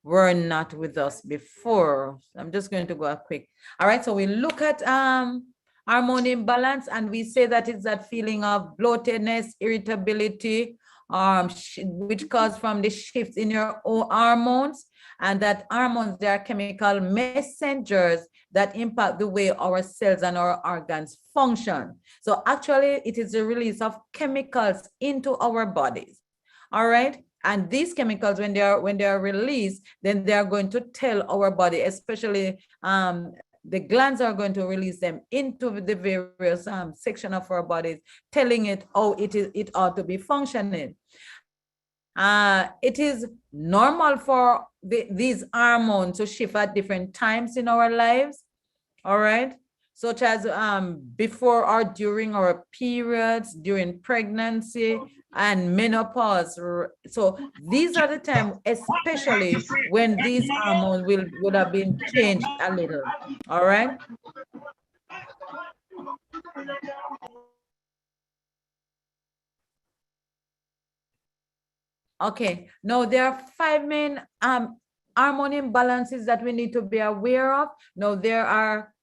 were not with us before. I'm just going to go a quick. All right, so we look at hormone imbalance, and we say that it's that feeling of bloatedness, irritability, which comes from the shifts in your hormones, and that hormones, they are chemical messengers that impact the way our cells and our organs function. So actually, it is the release of chemicals into our bodies. All right. And these chemicals, when they are released, then they are going to tell our body, especially the glands are going to release them into the various section of our bodies, telling it how it ought to be functioning. It is normal for these hormones to shift at different times in our lives. All right, such as before or during our periods, during pregnancy and menopause. So these are the time, especially when these hormones would have been changed a little. All right. Okay, now there are 5 main hormone imbalances that we need to be aware of. Now there are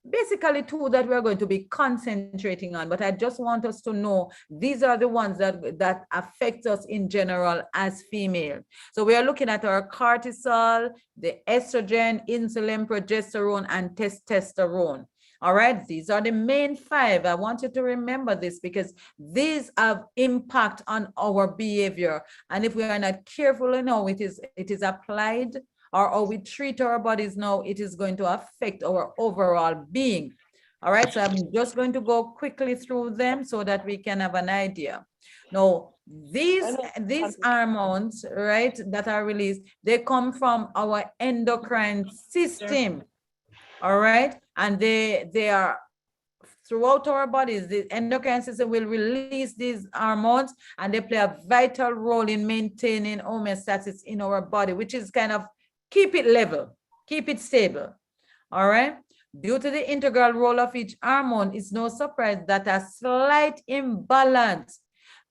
basically 2 that we're going to be concentrating on, but I just want us to know these are the ones that affect us in general as female. So we are looking at our cortisol, the estrogen, insulin, progesterone, and testosterone. All right, these are the main 5. I want you to remember this because these have impact on our behavior. And if we are not careful in how it is applied, or how we treat our bodies now, it is going to affect our overall being. All right, so I'm just going to go quickly through them so that we can have an idea. Now, these hormones, right, that are released, they come from our endocrine system. All right, and they are throughout our bodies. The endocrine system will release these hormones, and they play a vital role in maintaining homeostasis in our body, which is kind of keep it level, keep it stable. All right. Due to the integral role of each hormone, it's no surprise that a slight imbalance,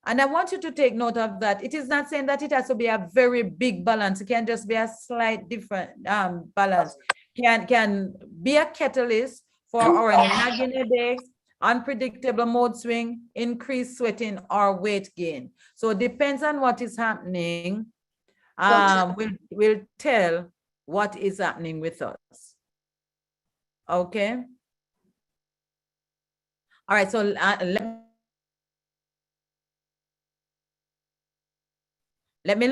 and I want you to take note of that. It is not saying that it has to be a very big balance. It can just be a slight different balance. Can be a catalyst for our nagging headaches, unpredictable mood swing, increased sweating, or weight gain. So it depends on what is happening. We'll tell what is happening with us. Okay. All right. So let me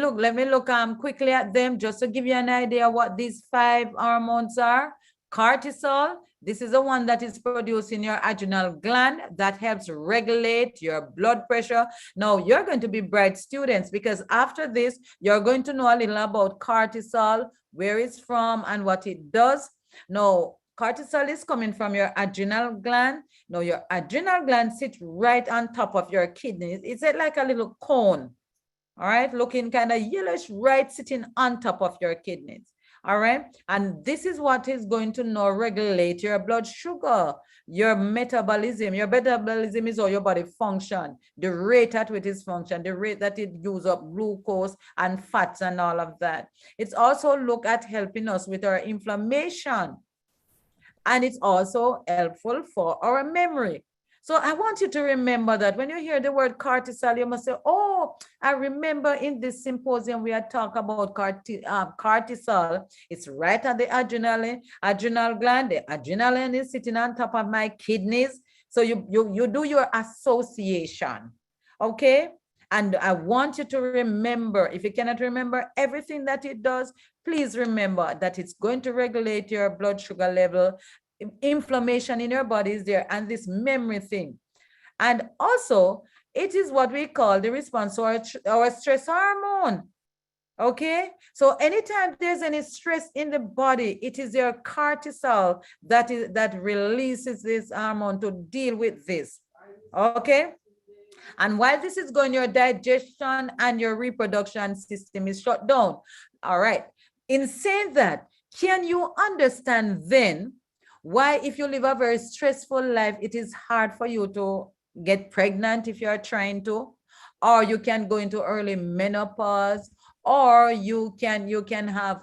look quickly at them just to give you an idea what these 5 hormones are. Cortisol, this is the one that is produced in your adrenal gland that helps regulate your blood pressure. Now, you're going to be bright students because after this, you're going to know a little about cortisol, where it's from, and what it does. Now, cortisol is coming from your adrenal gland. Now, your adrenal gland sits right on top of your kidneys. It's like a little cone. All right, looking kind of yellowish, right, sitting on top of your kidneys. All right, and this is what is going to now regulate your blood sugar, your metabolism. Your metabolism is how your body function, the rate at which it function, the rate that it uses up glucose and fats and all of that. It's also look at helping us with our inflammation, and it's also helpful for our memory. So I want you to remember that when you hear the word cortisol, you must say, oh, I remember in this symposium we had talked about cortisol. It's right at the adrenal gland. The adrenaline is sitting on top of my kidneys. So you do your association, okay? And I want you to remember, if you cannot remember everything that it does, please remember that it's going to regulate your blood sugar level, inflammation in your body is there, and this memory thing. And also, it is what we call the response to our stress hormone. Okay, so anytime there's any stress in the body, it is your cortisol that releases this hormone to deal with this. Okay, and while this is going, your digestion and your reproduction system is shut down. All right, in saying that, can you understand then why, if you live a very stressful life, it is hard for you to get pregnant if you're trying to, or you can go into early menopause, or you can have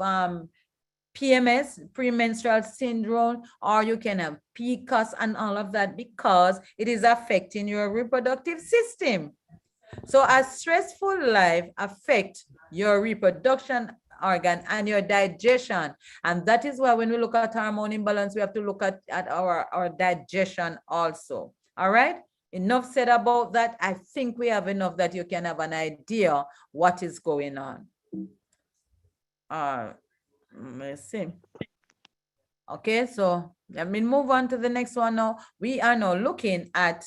PMS, premenstrual syndrome, or you can have PCOS and all of that, because it is affecting your reproductive system. So a stressful life affects your reproduction organ and your digestion. And that is why when we look at hormone imbalance, we have to look at our digestion also. All right? Enough said about that. I think we have enough that you can have an idea what is going on. Let's see. Okay, so let me move on to the next one now. We are now looking at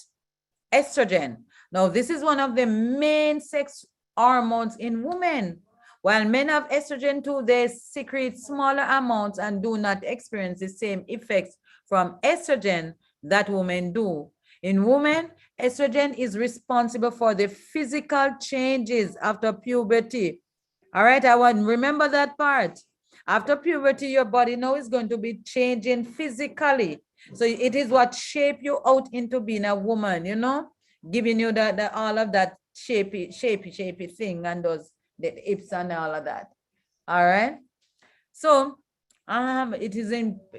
estrogen. Now, this is one of the main sex hormones in women. While men have estrogen too, they secrete smaller amounts and do not experience the same effects from estrogen that women do. In women, estrogen is responsible for the physical changes after puberty. All right, I want remember that part. After puberty, your body now is going to be changing physically. So it is what shape you out into being a woman, you know, giving you the all of that shapy thing and those the hips and all of that. All right. So it is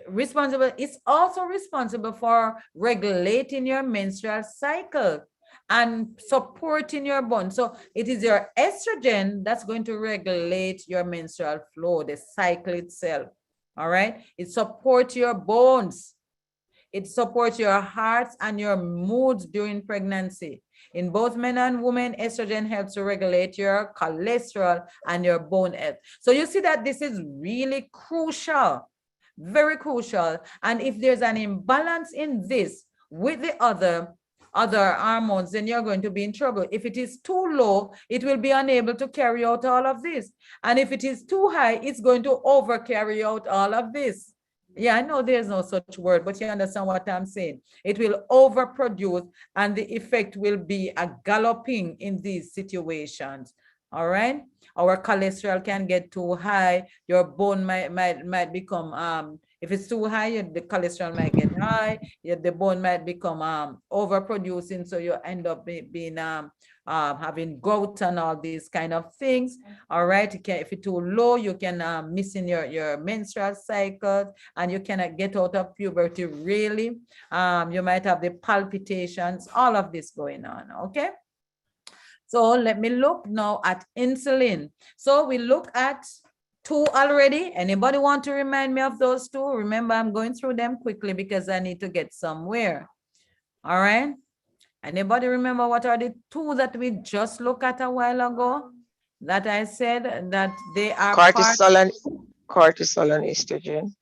responsible. It's also responsible for regulating your menstrual cycle and supporting your bone. So it is your estrogen that's going to regulate your menstrual flow, the cycle itself. All right. It supports your bones. It supports your hearts and your moods during pregnancy. In both men and women, estrogen helps to regulate your cholesterol and your bone health. So you see that this is really crucial, very crucial. And if there's an imbalance in this with the other hormones, then you're going to be in trouble. If it is too low, it will be unable to carry out all of this. And if it is too high, it's going to over carry out all of this. Yeah, I know there's no such word, but you understand what I'm saying. It will overproduce and the effect will be a galloping in these situations. All right. Our cholesterol can get too high. Your bone might become if it's too high, the cholesterol might get high. The bone might become overproducing, so you end up being having gout and all these kind of things. All right. If it's too low, you can missing your menstrual cycle, and you cannot get out of puberty really. You might have the palpitations, all of this going on. Okay. So let me look now at insulin. So we look at two already. Anybody want to remind me of those two? Remember, I'm going through them quickly because I need to get somewhere. All right. Anybody remember what are the two that we just looked at a while ago that I said that they are cortisol and estrogen.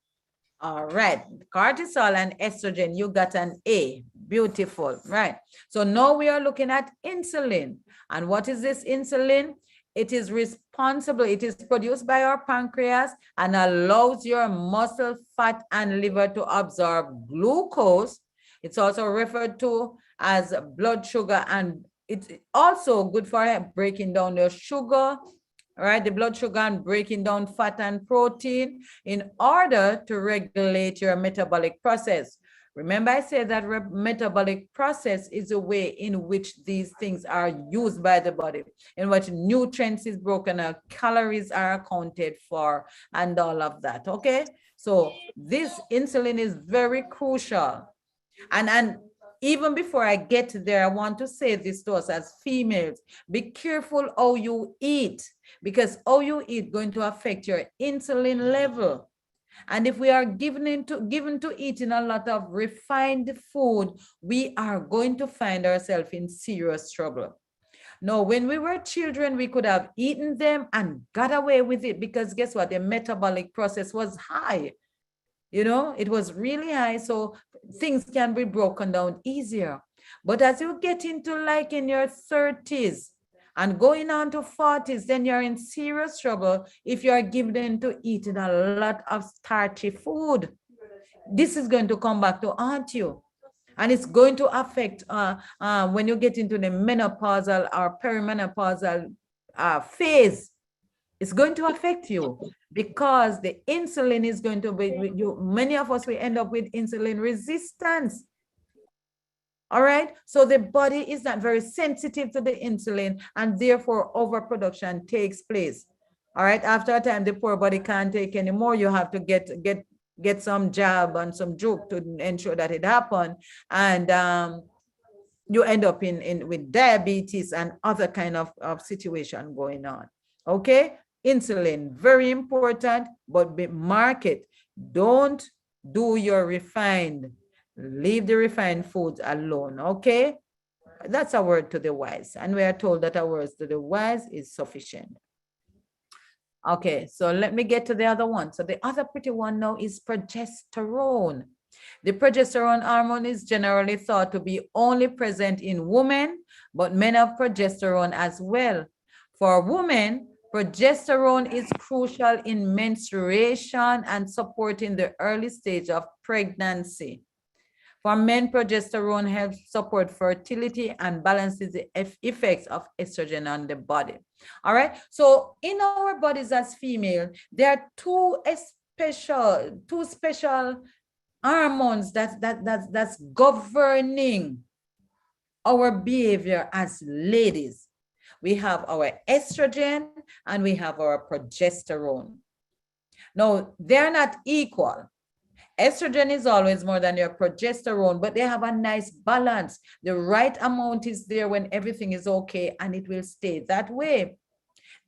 All right, cortisol and estrogen, you got an A. Beautiful, right? So now we are looking at insulin. And what is this insulin? It is responsible, it is produced by our pancreas and allows your muscle, fat, and liver to absorb glucose. It's also referred to as blood sugar, and it's also good for breaking down your sugar, all right, the blood sugar, and breaking down fat and protein in order to regulate your metabolic process. Remember, I said that metabolic process is a way in which these things are used by the body, in which nutrients is broken out, calories are accounted for, and all of that. Okay, so this insulin is very crucial. And even before I get there, I want to say this to us as females: be careful how you eat, because how you eat going to affect your insulin level. And if we are given to eating a lot of refined food, we are going to find ourselves in serious trouble. Now, when we were children, we could have eaten them and got away with it because guess what? The metabolic process was high. You know, it was really high, so things can be broken down easier. But as you get into like in your 30s and going on to 40s, then you're in serious trouble if you're given to eating a lot of starchy food. This is going to come back to haunt you. And it's going to affect when you get into the menopausal or perimenopausal phase. It's going to affect you because the insulin is going to be, many of us will end up with insulin resistance. All right. So the body is not very sensitive to the insulin, and therefore overproduction takes place. All right, after a time, the poor body can't take anymore. You have to get some jab and some juke to ensure that it happen. And you end up in with diabetes and other kind of situation going on. Okay, insulin, very important, but be market. Don't do your refined, leave the refined foods alone. Okay, that's a word to the wise, and we are told that a word to the wise is sufficient. Okay, so let me get to the other one. So the other pretty one now is progesterone. The progesterone hormone is generally thought to be only present in women, but men have progesterone as well. For women, progesterone is crucial in menstruation and supporting the early stage of pregnancy. For men, progesterone helps support fertility and balances the effects of estrogen on the body. All right. So in our bodies as female, there are two special hormones that's governing our behavior as ladies. We have our estrogen and we have our progesterone. Now, they're not equal. Estrogen is always more than your progesterone, but they have a nice balance. The right amount is there when everything is okay, and it will stay that way.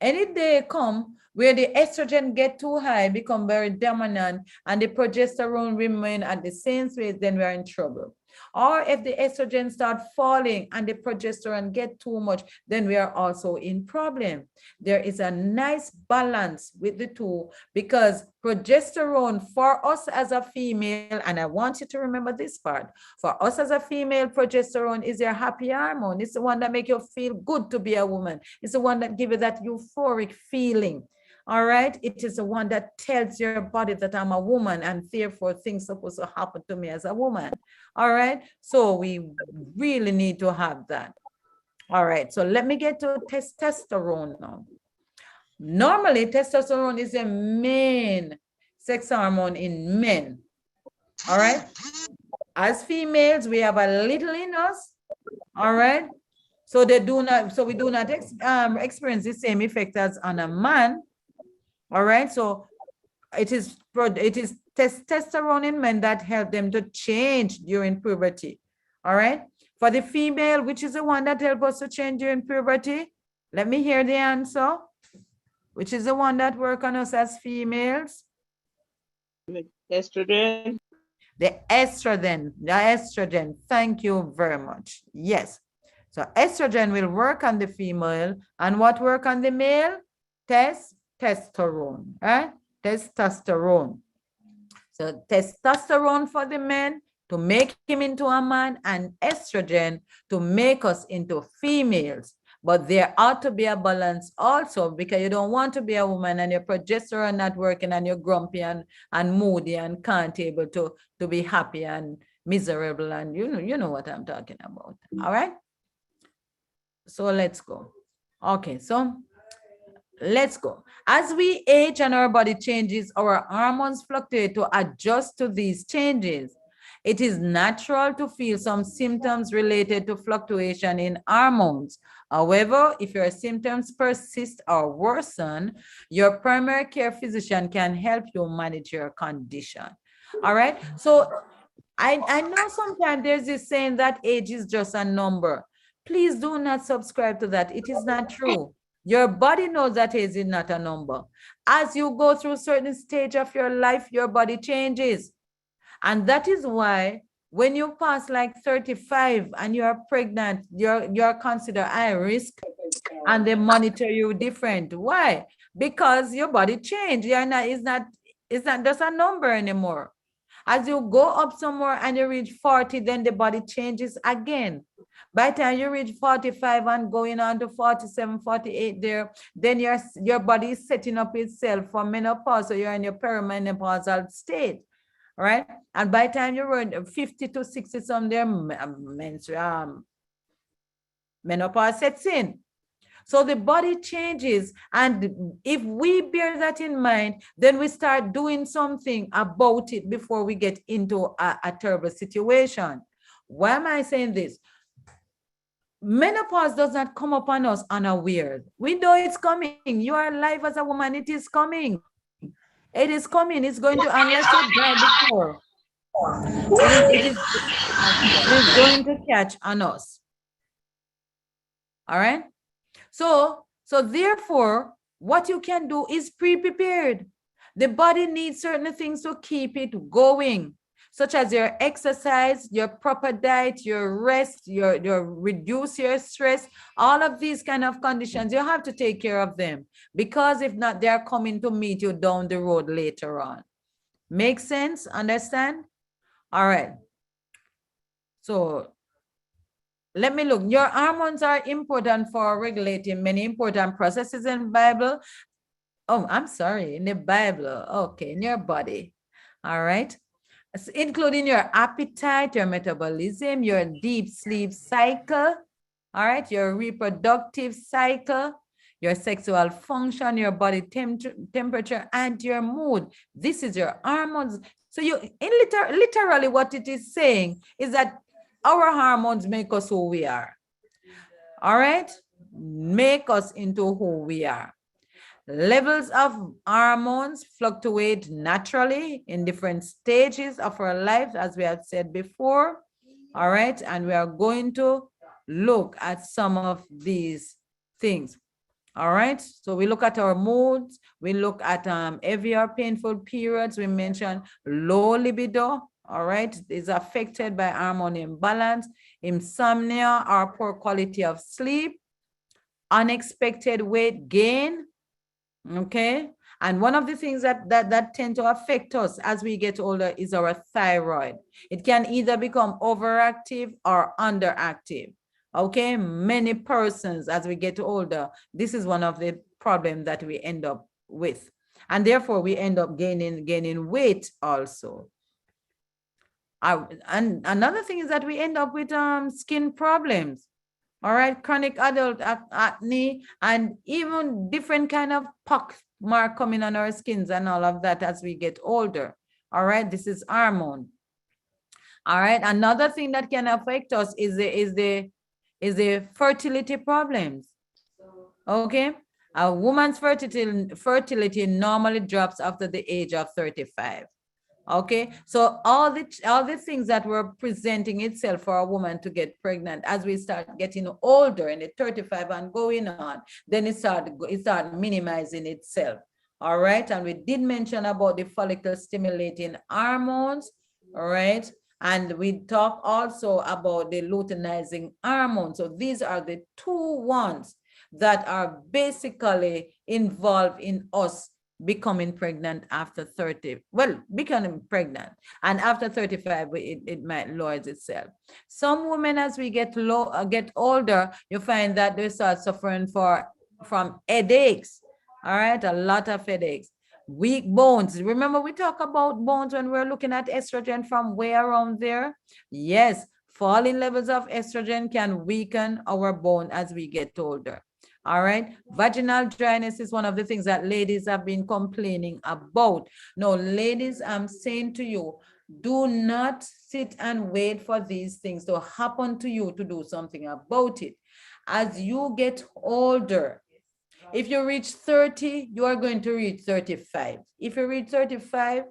Any day come where the estrogen get too high, become very dominant, and the progesterone remain at the same rate, then we are in trouble. Or if the estrogen start falling and the progesterone get too much, then we are also in problem. There is a nice balance with the two, because progesterone for us as a female, and I want you to remember this part, for us as a female, progesterone is your happy hormone. It's the one that make you feel good to be a woman. It's the one that give you that euphoric feeling. All right, it is the one that tells your body that I'm a woman, and therefore things supposed to happen to me as a woman. All right, so we really need to have that. All right, so let me get to testosterone now. Normally, testosterone is the main sex hormone in men. All right, as females, we have a little in us. All right, so we do not experience the same effect as on a man. All right, so it is testosterone in men that help them to change during puberty. All right, for the female, which is the one that helps us to change during puberty? Let me hear the answer. Which is the one that work on us as females? Estrogen. The estrogen. Thank you very much. Yes. So estrogen will work on the female, and what work on the male? Testosterone, right? Testosterone. So testosterone for the men to make him into a man, and estrogen to make us into females. But there ought to be a balance also, because you don't want to be a woman and your progesterone not working and you're grumpy and moody and can't able to be happy and miserable, and you know what I'm talking about. All right. So let's go. Okay, so let's go. As we age and our body changes, our hormones fluctuate to adjust to these changes. It is natural to feel some symptoms related to fluctuation in hormones. However, if your symptoms persist or worsen, your primary care physician can help you manage your condition. All right. So I know sometimes there's this saying that age is just a number. Please do not subscribe to that. It is not true. Your body knows that age is not a number. As you go through a certain stage of your life, your body changes. And that is why when you pass like 35 and you're pregnant, you're considered high risk, and they monitor you different. Why? Because your body changed. It's not just a number anymore. As you go up somewhere and you reach 40, then the body changes again. By the time you reach 45 and going on to 47, 48 there, then your body is setting up itself for menopause, so you're in your perimenopausal state. Right? And by the time you run 50 to 60 some there, menopause sets in. So the body changes. And if we bear that in mind, then we start doing something about it before we get into a terrible situation. Why am I saying this? menopause does not come upon us unaware. We know it's coming. You are alive as a woman. It is coming. It is coming. It's going to, unless you die before, it is going to catch on us. All right. So therefore, what you can do is pre-prepared. The body needs certain things to keep it going, such as your exercise, your proper diet, your rest, your reduce your stress, all of these kind of conditions, you have to take care of them, because if not, they're coming to meet you down the road later on. Make sense? Understand? All right. So let me look. Your hormones are important for regulating many important processes in the Bible. Oh, I'm sorry, in the Bible. Okay, in your body. All right. Including your appetite, your metabolism, your deep sleep cycle. All right. Your reproductive cycle, your sexual function, your body temperature, and your mood. This is your hormones. So literally what it is saying is that our hormones make us who we are. All right? Make us into who we are. Levels of hormones fluctuate naturally in different stages of our lives, as we have said before. All right? And we are going to look at some of these things. All right? So we look at our moods. We look at heavy or painful periods. We mentioned low libido. All right, is affected by hormone imbalance, insomnia or poor quality of sleep, unexpected weight gain. Okay, and one of the things that tend to affect us as we get older is our thyroid. It can either become overactive or underactive. Okay, many persons as we get older, this is one of the problems that we end up with, and therefore we end up gaining weight also. And another thing is that we end up with skin problems. All right, chronic adult acne, and even different kind of pock mark coming on our skins and all of that as we get older. All right, this is hormone. All right, another thing that can affect us is the fertility problems. Okay, a woman's fertility normally drops after the age of 35. Okay, so all the things that were presenting itself for a woman to get pregnant, as we start getting older in the 35 and going on, then it start minimizing itself. All right, and we did mention about the follicle stimulating hormones. All right, and we talk also about the luteinizing hormone. So these are the two ones that are basically involved in us becoming pregnant after 30. Well, becoming pregnant, and after 35 it might lower itself. Some women, as we get older, you find that they start suffering from headaches. All right, a lot of headaches, weak bones. Remember, we talk about bones when we're looking at estrogen from way around there. Yes, falling levels of estrogen can weaken our bone as we get older. All right, vaginal dryness is one of the things that ladies have been complaining about. No, ladies, I'm saying to you, do not sit and wait for these things to happen to you to do something about it. As you get older, if you reach 30, you are going to reach 35. If you reach 35,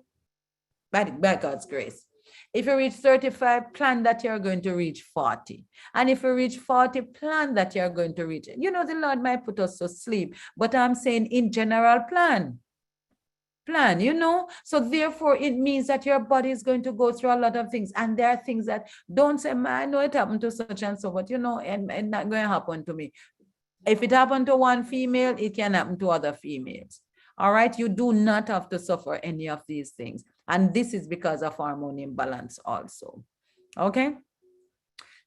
by God's grace, if you reach 35, plan that you're going to reach 40. And if you reach 40, plan that you're going to reach it. You know, the Lord might put us to sleep, but I'm saying in general, plan, you know. So therefore, it means that your body is going to go through a lot of things. And there are things that don't say, I know it happened to such and so, but you know, and not going to happen to me. If it happened to one female, it can happen to other females. All right, you do not have to suffer any of these things. And this is because of hormone imbalance also. Okay,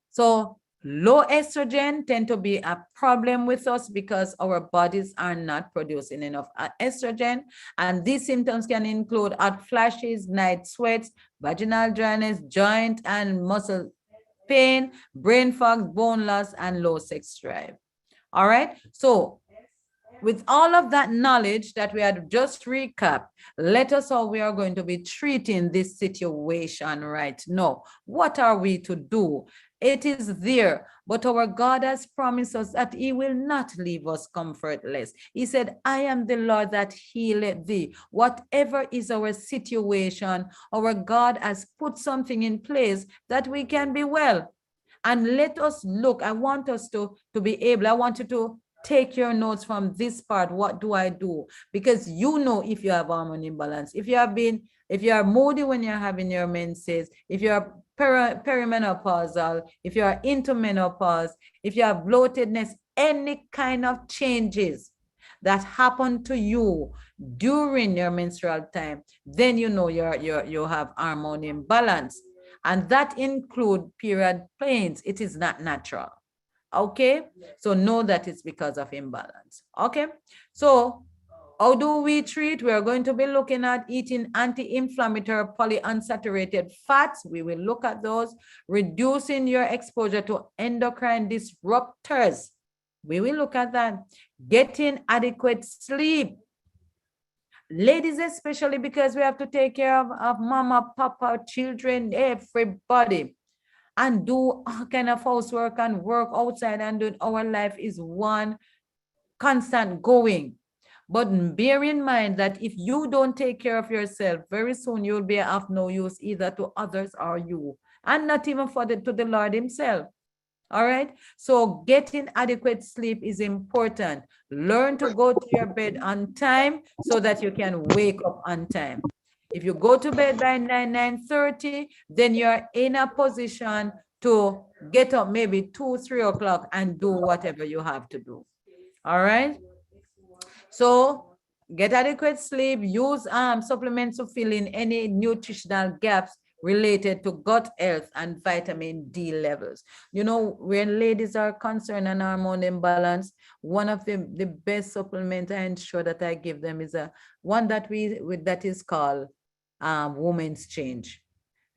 so low estrogen tend to be a problem with us because our bodies are not producing enough estrogen. And these symptoms can include hot flashes, night sweats, vaginal dryness, joint and muscle pain, brain fog, bone loss, and low sex drive. All right, so with all of that knowledge that we had just recapped, let us how we are going to be treating this situation right now. What are we to do? It is there, but our God has promised us that he will not leave us comfortless. He said, I am the Lord that healeth thee. Whatever is our situation, our God has put something in place that we can be well. And let us look, I want us to be able, I want you to take your notes from this part. What do I do? Because you know if you have hormone imbalance, if you are moody when you're having your menses, if you're perimenopausal, if you are into menopause, if you have bloatedness, any kind of changes that happen to you during your menstrual time, then you know you have hormone imbalance. And that include period pains. It is not natural. Okay, so know that it's because of imbalance. Okay, so how do we treat? We're going to be looking at eating anti-inflammatory polyunsaturated fats. We will look at those. Reducing your exposure to endocrine disruptors. We will look at that. Getting adequate sleep. Ladies especially, because we have to take care of mama, papa, children, everybody. And do all kind of housework and work outside, and do our life is one constant going. But bear in mind that if you don't take care of yourself, very soon you'll be of no use either to others or you, and not even to the Lord himself. All right. So getting adequate sleep is important. Learn to go to your bed on time so that you can wake up on time. If you go to bed by 9:30, then you're in a position to get up maybe 2, 3 o'clock and do whatever you have to do. All right. So get adequate sleep, use supplements to fill in any nutritional gaps related to gut health and vitamin D levels. You know, when ladies are concerned and hormone imbalance, one of the best supplement I ensure that I give them is one that that is called Woman's Change.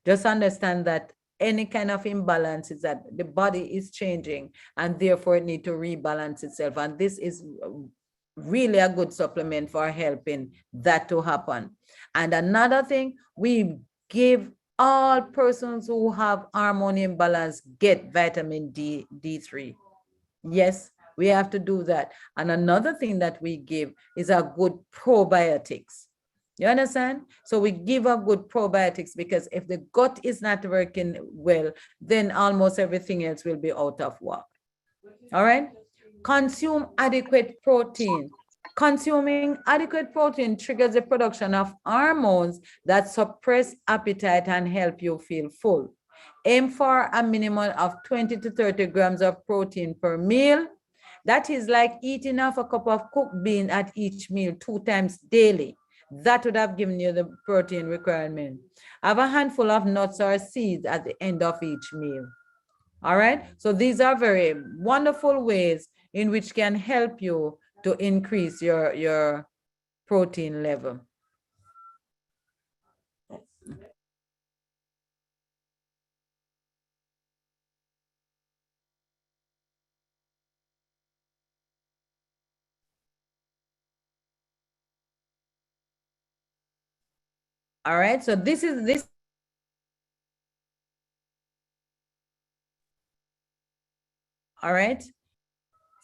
Just understand that any kind of imbalance is that the body is changing and therefore it need to rebalance itself. And this is really a good supplement for helping that to happen. And another thing, we give all persons who have hormone imbalance get vitamin D3. Yes, we have to do that. And another thing that we give is a good probiotics. You understand? So we give a good probiotics, because if the gut is not working well, then almost everything else will be out of whack. All right? Consume adequate protein. Consuming adequate protein triggers the production of hormones that suppress appetite and help you feel full. Aim for a minimum of 20 to 30 grams of protein per meal. That is like eating half a cup of cooked bean at each meal 2 times daily. That would have given you the protein requirement. Have a handful of nuts or seeds at the end of each meal. All right. So these are very wonderful ways in which can help you to increase your protein level. All right. So this is this. All right.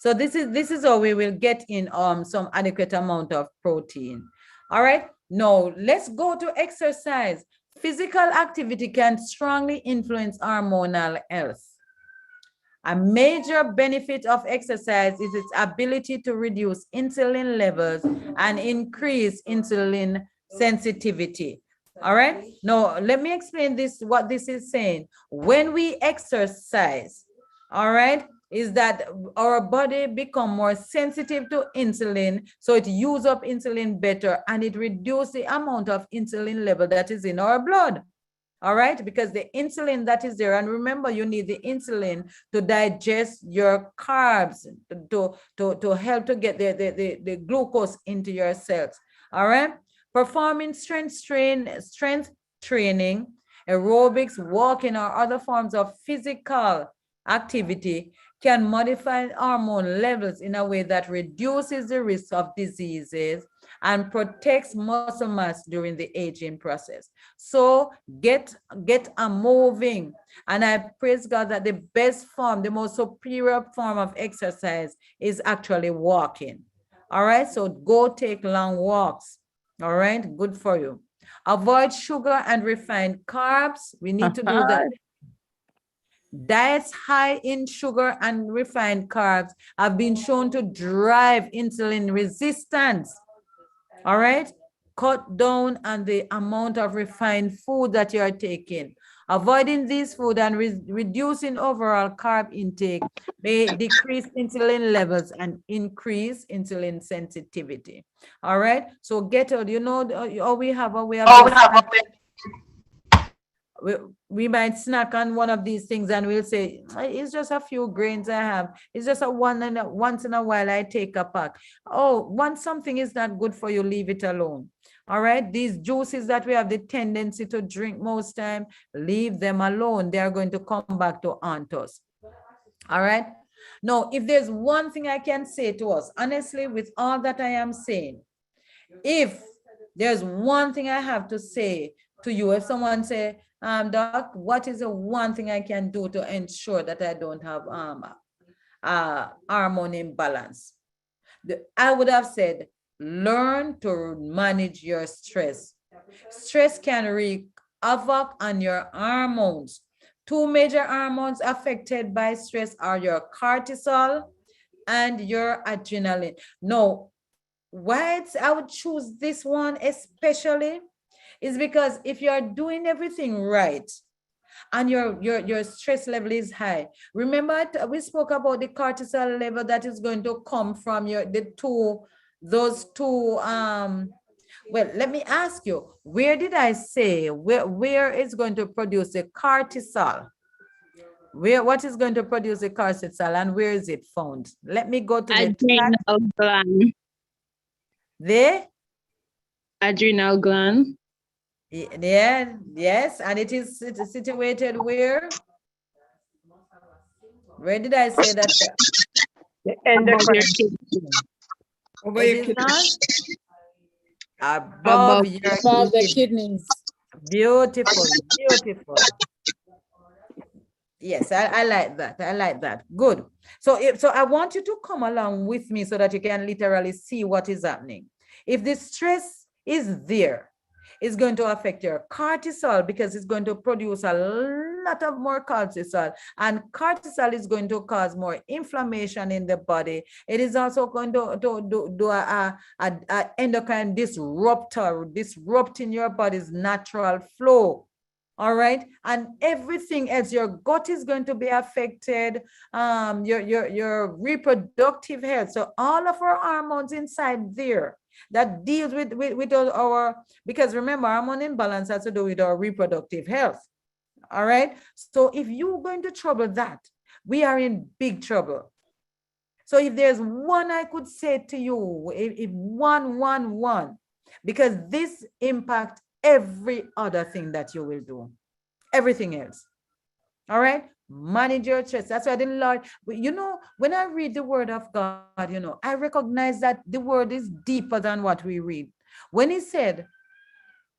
So this is how we will get in some adequate amount of protein. All right. Now let's go to exercise. Physical activity can strongly influence hormonal health. A major benefit of exercise is its ability to reduce insulin levels and increase insulin sensitivity. All right. Now, let me explain this, what this is saying. When we exercise, all right, is that our body become more sensitive to insulin, so it use up insulin better, and it reduce the amount of insulin level that is in our blood. All right, because the insulin that is there, and remember, you need the insulin to digest your carbs, to help to get the glucose into your cells. All right, performing strength training, aerobics, walking, or other forms of physical activity can modify hormone levels in a way that reduces the risk of diseases and protects muscle mass during the aging process. So get a moving. And I praise God that the best form, the most superior form of exercise is actually walking. All right, so go take long walks. All right, good for you. Avoid sugar and refined carbs. We need to do that. Diets high in sugar and refined carbs have been shown to drive insulin resistance. All right? Cut down on the amount of refined food that you are taking. Avoiding these food and reducing overall carb intake may decrease insulin levels and increase insulin sensitivity. All right? So get out, you know, we have a way of this we might snack on one of these things and we'll say, it's just a few grains I have. It's just once in a while I take a pack. Oh, once something is not good for you, leave it alone. All right. These juices that we have the tendency to drink most time, leave them alone. They are going to come back to haunt us. All right. Now, if there's one thing I can say to us, honestly, with all that I am saying, if there's one thing I have to say to you, if someone say, Doc, what is the one thing I can do to ensure that I don't have hormone imbalance? I would have said, learn to manage your stress. Stress can wreak havoc on your hormones. Two major hormones affected by stress are your cortisol and your adrenaline. No, why I would choose this one especially is because if you are doing everything right and your stress level is high, remember we spoke about the cortisol level that is going to come from those two well, let me ask you, where did I say where is going to produce the cortisol? What is going to produce the cortisol and where is it found? Let me go to the adrenal gland. The Adrenal gland. yeah, yes, and it is situated where? Where did I say that? The Above your endocrine. kidney. Over It your is kidney. not above Above your Above the kidney. kidneys. Beautiful, beautiful. Yes, I like that. I like that. Good. So so I want you to come along with me so that you can literally see what is happening. If the stress is there, it's going to affect your cortisol because it's going to produce a lot of more cortisol, and cortisol is going to cause more inflammation in the body. It is also going to do a endocrine disruptor, disrupting your body's natural flow. All right, and everything else, your gut is going to be affected, your reproductive health. So all of our hormones inside there that deals with our, because remember, hormone imbalance has to do with our reproductive health. All right, so if you're going to trouble that, we are in big trouble. So if there's one I could say to you, if one, because this impacts every other thing that you will do, everything else. All right, manage your stress. That's why the Lord, you know, when I read the word of God, you know, I recognize that the word is deeper than what we read. When he said,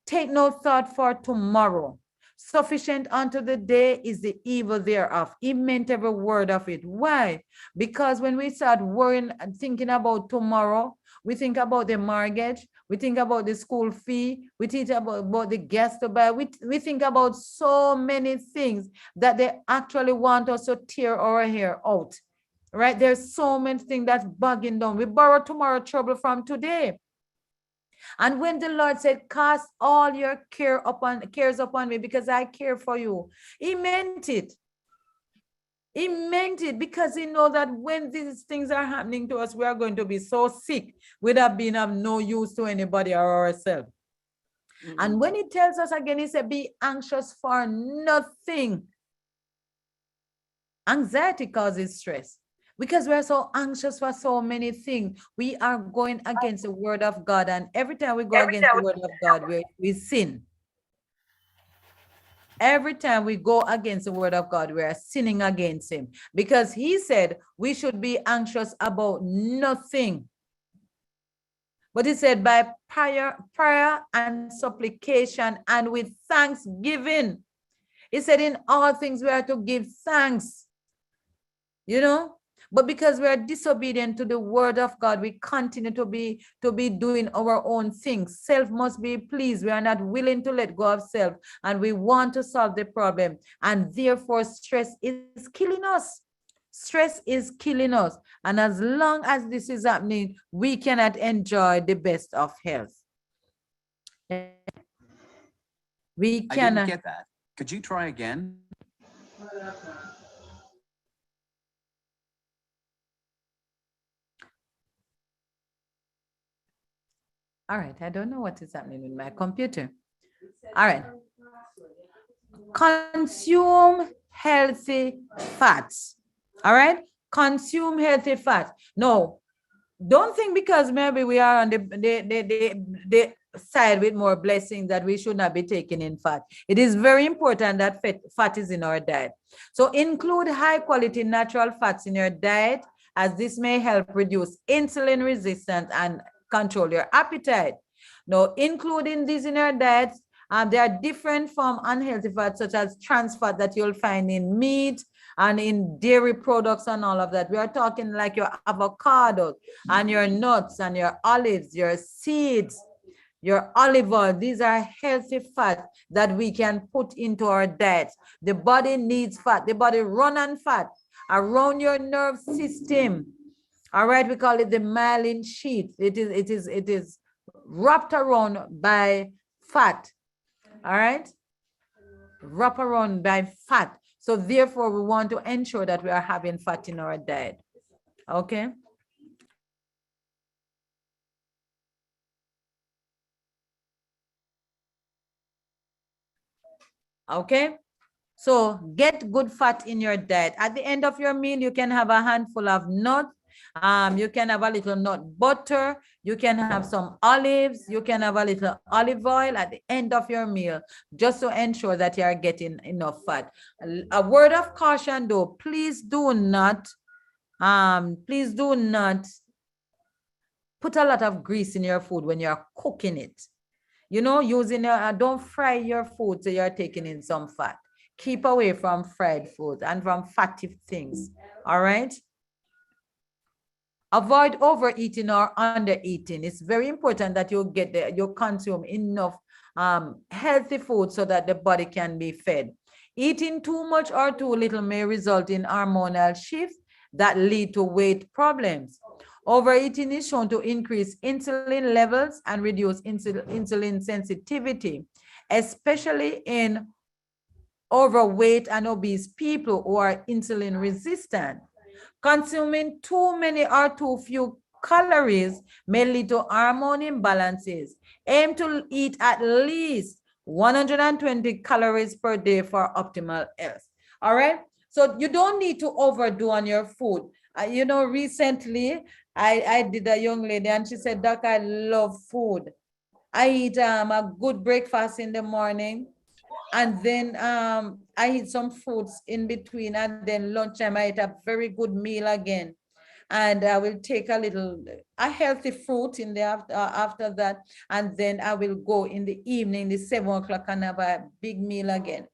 take no thought for tomorrow, sufficient unto the day is the evil thereof. He meant every word of it. Why? Because when we start worrying and thinking about tomorrow, we think about the mortgage, we think about the school fee, we think about the gas to buy, we think about so many things that they actually want us to tear our hair out. Right? There's so many things that's bugging down. We borrow tomorrow trouble from today. And when the Lord said, cast all your cares upon me because I care for you, he meant it. He meant it because he knows that when these things are happening to us, we are going to be so sick without being of no use to anybody or ourselves. And when he tells us again, he said, be anxious for nothing. Anxiety causes stress. Because we're so anxious for so many things, we are going against the word of God. And every time we go against the word of God, we sin. Every time we go against the word of God, we are sinning against him, because he said we should be anxious about nothing. But he said by prayer and supplication and with thanksgiving. He said in all things we are to give thanks, you know. But because we are disobedient to the word of God, we continue to be doing our own things. Self must be pleased. We are not willing to let go of self, and we want to solve the problem. And therefore, stress is killing us. Stress is killing us. And as long as this is happening, we cannot enjoy the best of health. We I cannot. didn't get that. Could you try again? All right, I don't know what is happening with my computer. All right. Consume healthy fats. All right. Consume healthy fats. No, don't think because maybe we are on the side with more blessings that we should not be taking in fat. It is very important that fat is in our diet. So include high quality natural fats in your diet, as this may help reduce insulin resistance and control your appetite. Now, including these in your diet, there are different from unhealthy fats, such as trans fat that you'll find in meat and in dairy products and all of that. We are talking like your avocados and your nuts and your olives, your seeds, your olive oil. These are healthy fats that we can put into our diet. The body needs fat. The body runs on fat around your nerve system. All right, we call it the myelin sheath. It is wrapped around by fat. All right, wrap around by fat. So therefore, we want to ensure that we are having fat in our diet. Okay. Okay. So get good fat in your diet. At the end of your meal, you can have a handful of nuts. You can have a little nut butter. You can have some olives. You can have a little olive oil at the end of your meal, just to ensure that you are getting enough fat. A word of caution though, please do not put a lot of grease in your food when you're cooking it. You know, don't fry your food so you're taking in some fat. Keep away from fried food and from fatty things. All right. Avoid overeating or undereating. It's very important that you consume enough healthy food so that the body can be fed. Eating too much or too little may result in hormonal shifts that lead to weight problems. Overeating is shown to increase insulin levels and reduce insulin sensitivity, especially in overweight and obese people who are insulin resistant. Consuming too many or too few calories may lead to hormone imbalances. Aim to eat at least 120 calories per day for optimal health. All right. So you don't need to overdo on your food. You know, recently I did a young lady and she said, Doc, I love food. I eat a good breakfast in the morning, and then I eat some fruits in between, and then lunchtime I eat a very good meal again. And I will take a healthy fruit in the after that, and then I will go in the evening, the 7 o'clock, and have a big meal again.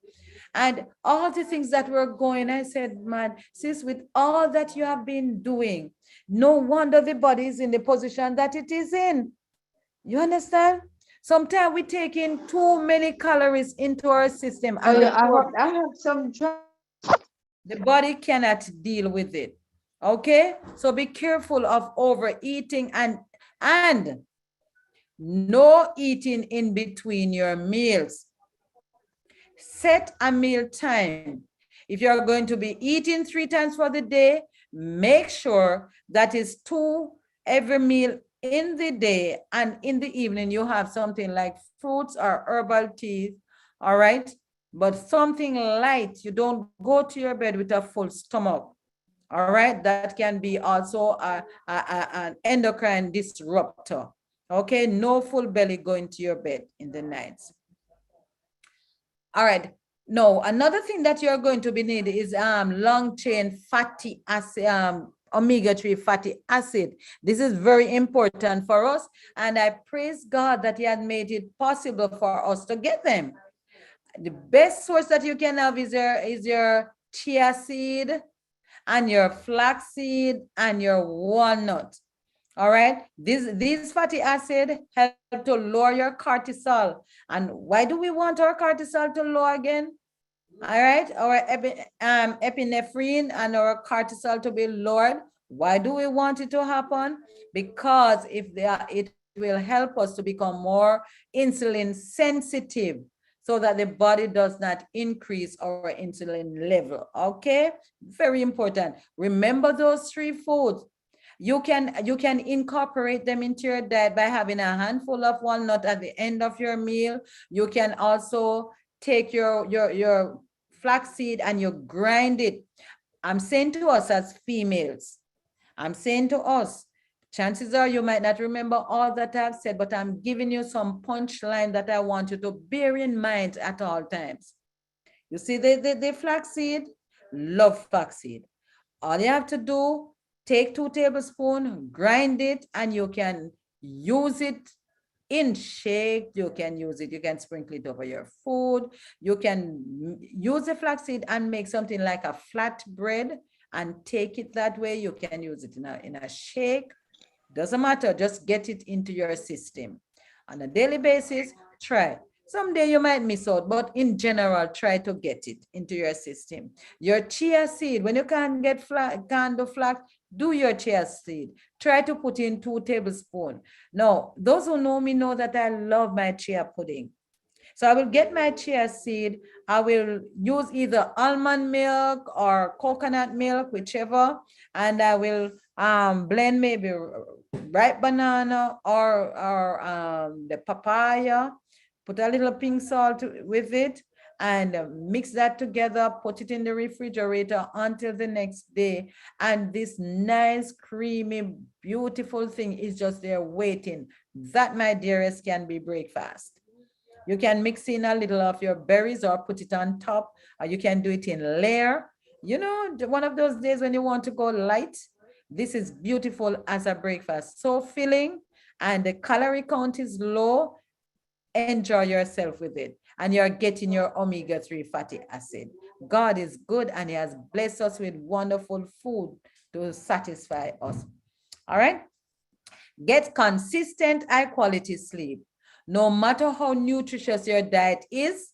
And all the things that were going, I said, man, sis, with all that you have been doing, no wonder the body is in the position that it is in. You understand? Sometimes we take in too many calories into our system, and I have some. the body cannot deal with it. Okay? So be careful of overeating and no eating in between your meals. Set a meal time. If you're going to be eating 3 times for the day, make sure that is 2 every meal in the day, and in the evening you have something like fruits or herbal teas. All right, but something light. You don't go to your bed with a full stomach. All right, that can be also an endocrine disruptor. Okay, no full belly going to your bed in the nights. All right, No, another thing that you're going to be needing is long chain fatty acid, omega-3 fatty acid. This is very important for us, and I praise God that He had made it possible for us to get them. The best source that you can have is your chia seed and your flax seed and your walnut. All right, these fatty acid help to lower your cortisol. And why do we want our cortisol to lower again? All right, our epinephrine and our cortisol to be lowered. Why do we want it to happen? Because if they are, it will help us to become more insulin sensitive, so that the body does not increase our insulin level. Okay, very important. Remember those 3 foods. You can incorporate them into your diet by having a handful of walnut at the end of your meal. You can also take your flaxseed and you grind it. I'm saying to us as females, I'm saying to us, chances are you might not remember all that I've said, but I'm giving you some punchline that I want you to bear in mind at all times. You see the flaxseed, love flaxseed. All you have to do, take 2 tablespoons, grind it, and you can use it in shake. You can use it, you can sprinkle it over your food. You can use the flaxseed and make something like a flat bread and take it that way. You can use it in a shake. Doesn't matter, just get it into your system. On a daily basis, try. Someday you might miss out, but in general, try to get it into your system. Your chia seed, when you can't get can't do flax, do your chia seed. Try to put in 2 tablespoons. Now, those who know me know that I love my chia pudding. So I will get my chia seed. I will use either almond milk or coconut milk, whichever, and I will blend maybe ripe banana or the papaya, put a little pink salt with it, and mix that together, put it in the refrigerator until the next day. And this nice, creamy, beautiful thing is just there waiting. That, my dearest, can be breakfast. You can mix in a little of your berries or put it on top, or you can do it in layer. You know, one of those days when you want to go light, this is beautiful as a breakfast. So filling, and the calorie count is low. Enjoy yourself with it, and you're getting your omega-3 fatty acid. God is good, and He has blessed us with wonderful food to satisfy us. All right. Get consistent, high quality sleep. No matter how nutritious your diet is,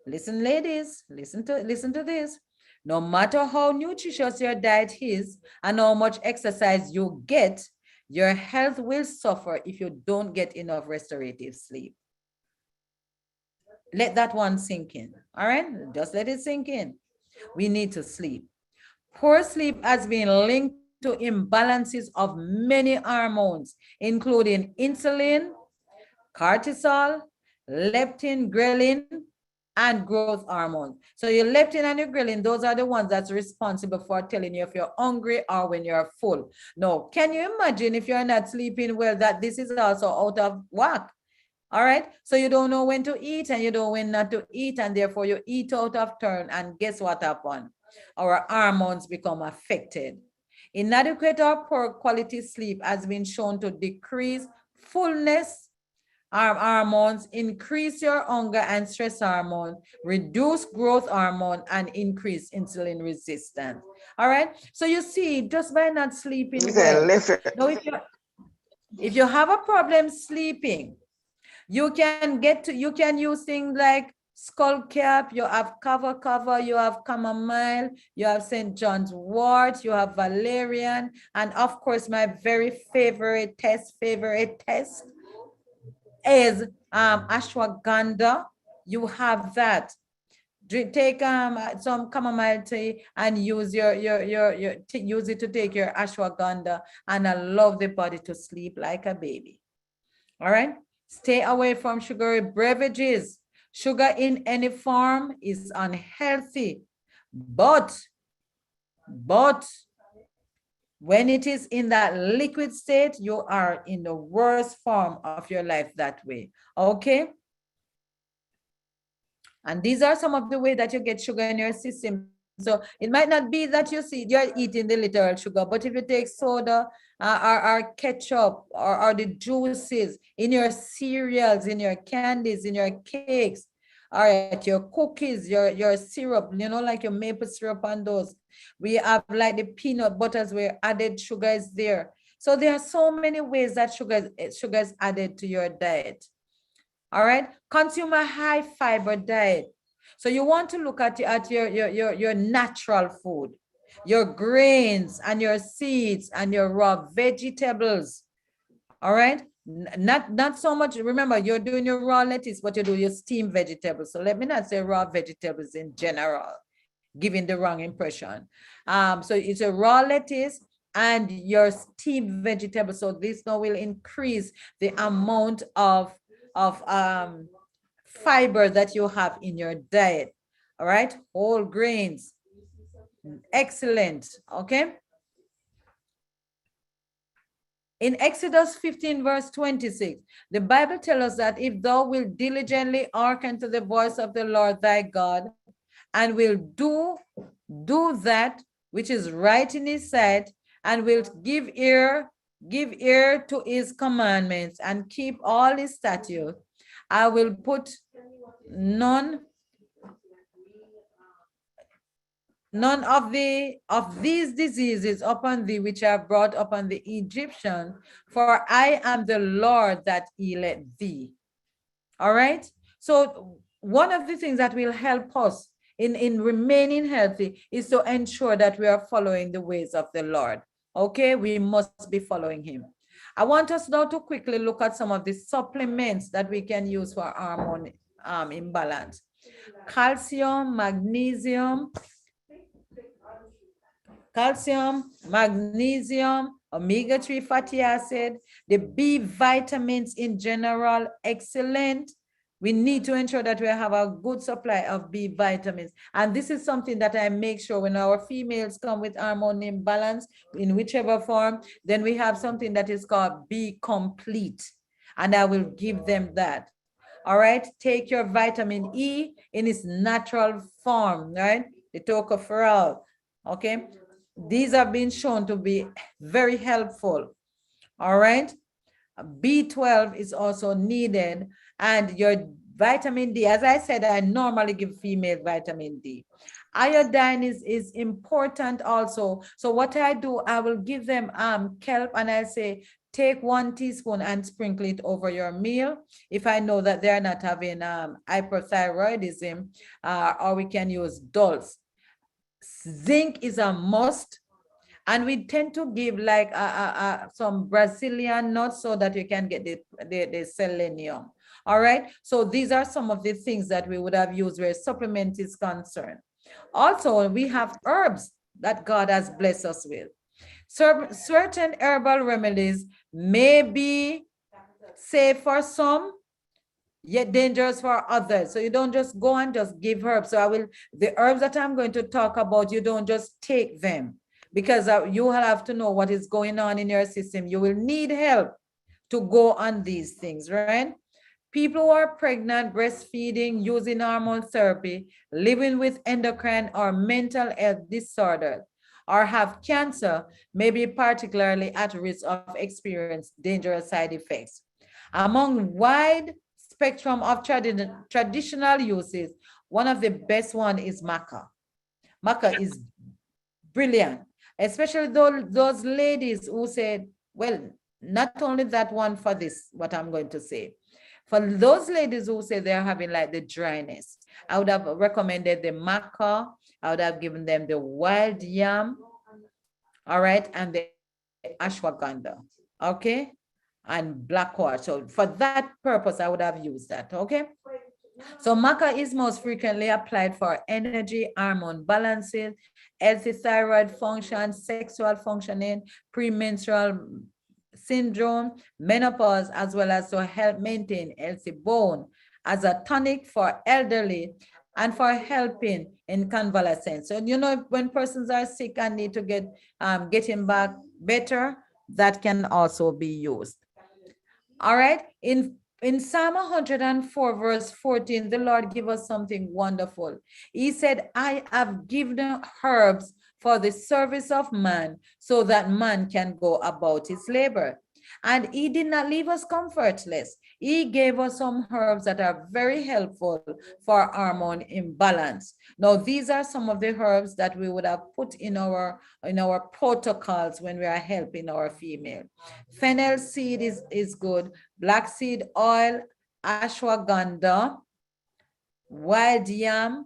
listen, ladies, listen to this. No matter how nutritious your diet is and how much exercise you get, your health will suffer if you don't get enough restorative sleep. Let that one sink in. All right, just let it sink in. We need to sleep. Poor sleep has been linked to imbalances of many hormones, including insulin, cortisol, leptin, ghrelin, and growth hormone. So your leptin and your ghrelin, those are the ones that's responsible for telling you if you're hungry or when you're full. Now, can you imagine if you're not sleeping well, that this is also out of whack? All right. So you don't know when to eat and you don't know when not to eat, and therefore you eat out of turn. And guess what happened? Our hormones become affected. Inadequate or poor quality sleep has been shown to decrease fullness hormones, increase your hunger and stress hormone, reduce growth hormone, and increase insulin resistance. All right. So you see, just by not sleeping well. Now, if you have a problem sleeping, you can use things like skull cap, you have cover, you have chamomile, you have St. John's wort, you have valerian, and of course, my very favorite test is ashwagandha. You have that. Take some chamomile tea and use use it to take your ashwagandha and allow the body to sleep like a baby. All right. Stay away from sugary beverages. Sugar in any form is unhealthy, but when it is in that liquid state, you are in the worst form of your life that way. Okay. And these are some of the way that you get sugar in your system. So it might not be that you see you're eating the literal sugar, but if you take soda or ketchup or the juices in your cereals, in your candies, in your cakes, all right, your cookies, your syrup, you know, like your maple syrup and those. We have like the peanut butters where added sugar is there. So there are so many ways that sugar is added to your diet. All right, consume a high fiber diet. So you want to look at your natural food, your grains and your seeds and your raw vegetables. All right, not so much. Remember, you're doing your raw lettuce, but you do your steamed vegetables. So let me not say raw vegetables in general, giving the wrong impression. So it's a raw lettuce and your steamed vegetables. So this now will increase the amount of fiber that you have in your diet. All right, whole grains. Excellent. Okay. In Exodus 15, verse 26, the Bible tells us that if thou wilt diligently hearken to the voice of the Lord thy God, and will do that which is right in his sight, and wilt give ear to his commandments, and keep all his statutes, I will put none of these diseases upon thee which I have brought upon the Egyptians, for I am the Lord that healeth thee. All right. So one of the things that will help us in remaining healthy is to ensure that we are following the ways of the Lord. Okay, we must be following him. I want us now to quickly look at some of the supplements that we can use for hormone imbalance. Calcium, magnesium, omega-3 fatty acid, the B vitamins in general, excellent. We need to ensure that we have a good supply of B vitamins. And this is something that I make sure when our females come with hormone imbalance in whichever form, then we have something that is called B complete. And I will give them that. All right, take your vitamin E in its natural form, right? The tocopherol, okay? These have been shown to be very helpful. All right. B12 is also needed, and your vitamin D, as I said, I normally give female vitamin D. Iodine is important also. So what I do, I will give them kelp, and I say, take 1 teaspoon and sprinkle it over your meal. If I know that they're not having hyperthyroidism, or we can use dulse. Zinc is a must, and we tend to give like some Brazilian nuts so that you can get the selenium. All right, so these are some of the things that we would have used where supplement is concerned. Also, we have herbs that God has blessed us with. Certain herbal remedies may be safe for some, yet dangerous for others. So you don't just go and just give herbs. So the herbs that I'm going to talk about, you don't just take them, because you will have to know what is going on in your system. You will need help to go on these things, right? People who are pregnant, breastfeeding, using hormone therapy, living with endocrine or mental health disorders, or have cancer may be particularly at risk of experiencing dangerous side effects. Among wide spectrum of traditional uses, one of the best one is maca. Maca is brilliant, especially those ladies who said, well, not only that one for this, what I'm going to say. For those ladies who say they're having like the dryness, I would have recommended the maca. I would have given them the wild yam, all right, and the ashwagandha, okay, and black quartz. So for that purpose, I would have used that, okay? So maca is most frequently applied for energy, hormone balances, healthy thyroid function, sexual functioning, premenstrual syndrome, menopause, as well as to help maintain healthy bone, as a tonic for elderly and for helping in convalescence. So, you know, when persons are sick and need to getting back better, that can also be used. All right. In In Psalm 104, verse 14, the Lord give us something wonderful. He said, I have given herbs for the service of man, so that man can go about his labor. And he did not leave us comfortless. He gave us some herbs that are very helpful for hormone imbalance. Now, these are some of the herbs that we would have put in our protocols when we are helping our female. Fennel seed is good. Black seed oil, ashwagandha, wild yam,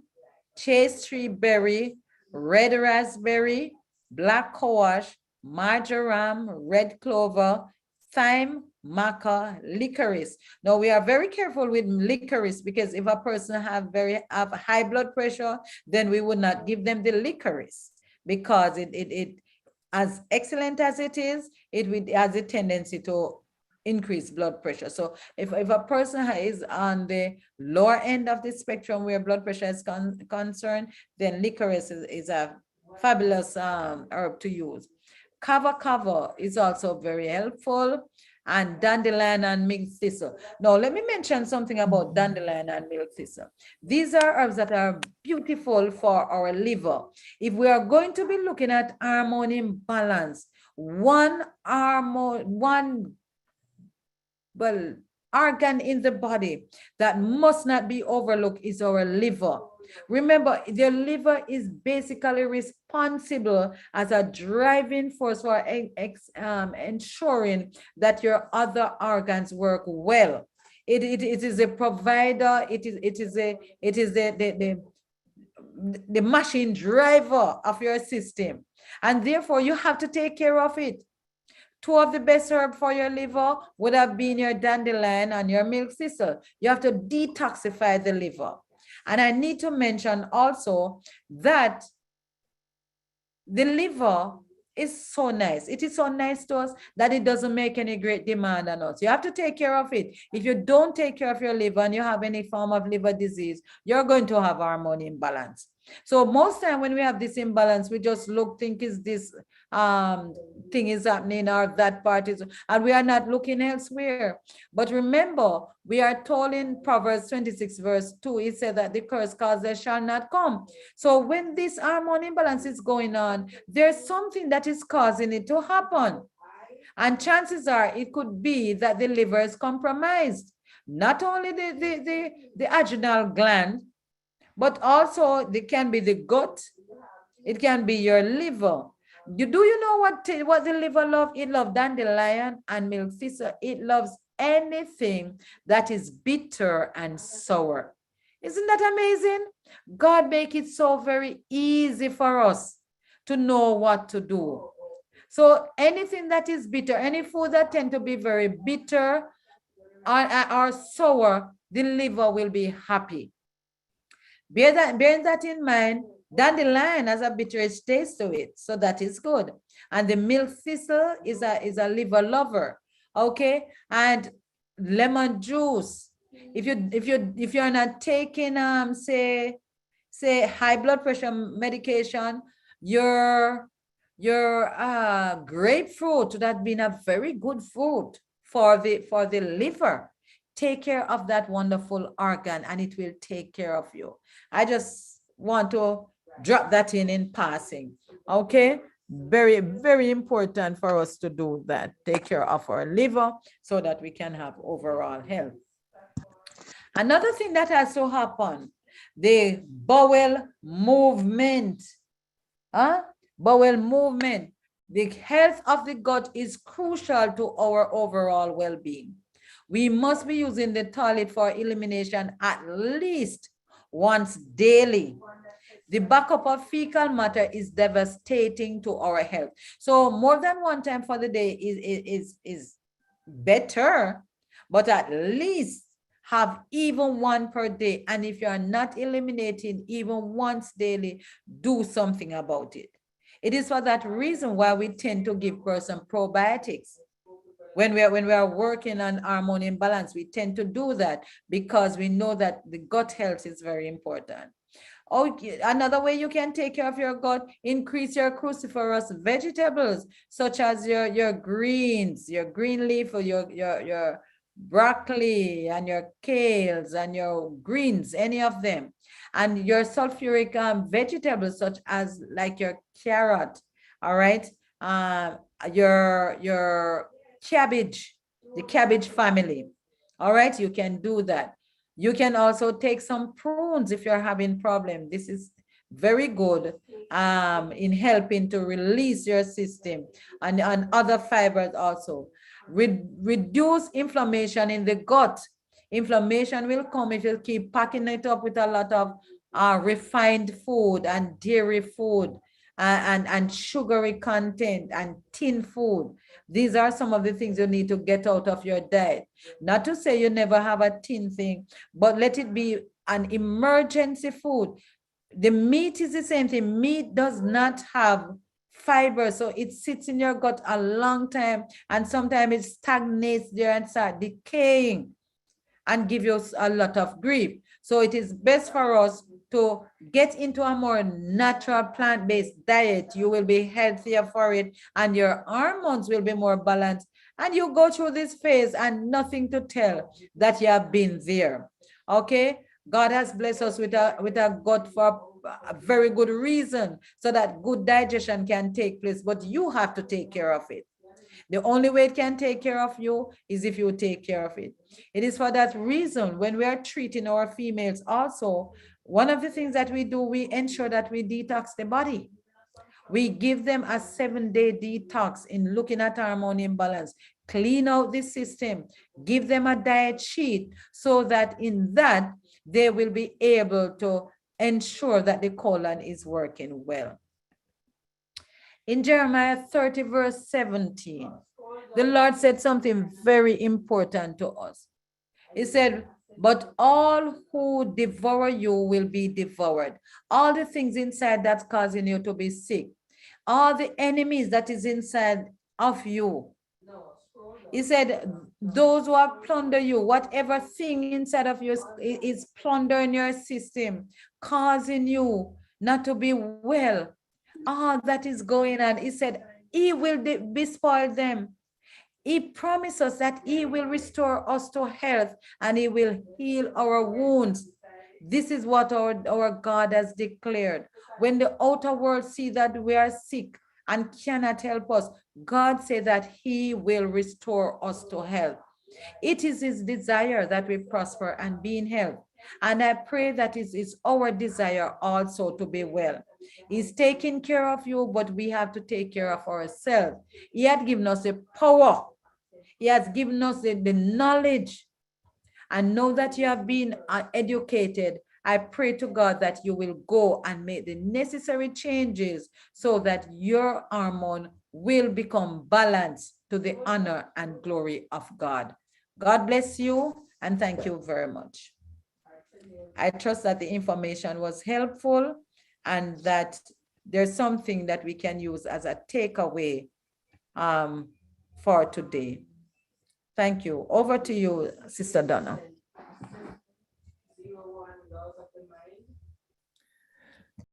chase tree berry, red raspberry, black cohosh, marjoram, red clover, thyme, maca, licorice. Now we are very careful with licorice, because if a person have high blood pressure, then we would not give them the licorice, because it as excellent as it is, it has a tendency to increase blood pressure. So if a person is on the lower end of the spectrum where blood pressure is concerned, then licorice is a fabulous herb to use. Kava is also very helpful, and dandelion and milk thistle. Now, let me mention something about dandelion and milk thistle. These are herbs that are beautiful for our liver. If we are going to be looking at hormone imbalance, one organ in the body that must not be overlooked is our liver. Remember, the liver is basically responsible as a driving force for ensuring that your other organs work well. It is a provider. It is the machine driver of your system, and therefore you have to take care of it. Two of the best herbs for your liver would have been your dandelion and your milk thistle. You have to detoxify the liver. And I need to mention also that the liver is so nice. It is so nice to us that it doesn't make any great demand on us. You have to take care of it. If you don't take care of your liver and you have any form of liver disease, you're going to have hormone imbalance. So most time when we have this imbalance, we just think is this thing is happening or that part is, and we are not looking elsewhere. But remember, we are told in Proverbs 26 verse 2, it said that the curse causes shall not come. So when this hormone imbalance is going on, there's something that is causing it to happen. And chances are it could be that the liver is compromised. Not only the adrenal gland, but also it can be the gut, it can be your liver. Do you know what the liver loves? It loves dandelion and milk thistle. It loves anything that is bitter and sour. Isn't that amazing? God make it so very easy for us to know what to do. So anything that is bitter, any food that tend to be very bitter or sour, the liver will be happy. Bearing that in mind, dandelion has a bitterish taste to it, so that is good. And the milk thistle is a liver lover, okay? And lemon juice. If you're not taking say high blood pressure medication, your grapefruit would have been a very good fruit for the liver. Take care of that wonderful organ and it will take care of you. I just want to drop that in passing. Okay, very, very important for us to do that. Take care of our liver so that we can have overall health. Another thing that has to happen, the bowel movement. Bowel movement. The health of the gut is crucial to our overall well-being. We must be using the toilet for elimination at least once daily. The backup of fecal matter is devastating to our health. So more than one time for the day is better, but at least have even one per day. And if you're not eliminating even once daily, do something about it. It is for that reason why we tend to give person probiotics. When we are working on hormone imbalance, we tend to do that because we know that the gut health is very important. Okay, another way you can take care of your gut, increase your cruciferous vegetables, such as your greens, your green leaf, or your broccoli and your kales and your greens, any of them, and your sulfuric vegetables such as like your carrot, all right, your cabbage, the cabbage family, all right, you can do that. You can also take some prunes if you're having problem. This is very good in helping to release your system, and other fibers also. Reduce inflammation in the gut. Inflammation will come if you keep packing it up with a lot of refined food and dairy food and sugary content and tin food. These are some of the things you need to get out of your diet. Not to say you never have a tin thing, but let it be an emergency food. The meat is the same thing. Meat does not have fiber, so it sits in your gut a long time, and sometimes it stagnates there and start decaying and give you a lot of grief. So it is best for us to get into a more natural plant-based diet. You will be healthier for it, and your hormones will be more balanced, and you go through this phase and nothing to tell that you have been there. Okay, God has blessed us with a gut for a very good reason, so that good digestion can take place, but you have to take care of it. The only way it can take care of you is if you take care of it. It is for that reason when we are treating our females also, one of the things that we do, we ensure that we detox the body. We give them a 7-day detox in looking at hormone imbalance, clean out the system, give them a diet sheet so that in that they will be able to ensure that the colon is working well. In Jeremiah 30 verse 17, the Lord said something very important to us. He said, but all who devour you will be devoured. All the things inside that's causing you to be sick, all the enemies that is inside of you. He said, those who have plundered you, whatever thing inside of you is plundering your system, causing you not to be well, all that is going on. He said, he will despoil them. He promised us that he will restore us to health and he will heal our wounds. This is what our God has declared. When the outer world see that we are sick and cannot help us, God said that he will restore us to health. It is his desire that we prosper and be in health. And I pray that it is our desire also to be well. He's taking care of you, but we have to take care of ourselves. He had given us the power. He has given us the knowledge. And now that you have been educated, I pray to God that you will go and make the necessary changes so that your hormone will become balanced to the honor and glory of God. God bless you and thank you very much. I trust that the information was helpful and that there's something that we can use as a takeaway for today. Thank you. Over to you, Sister Donna.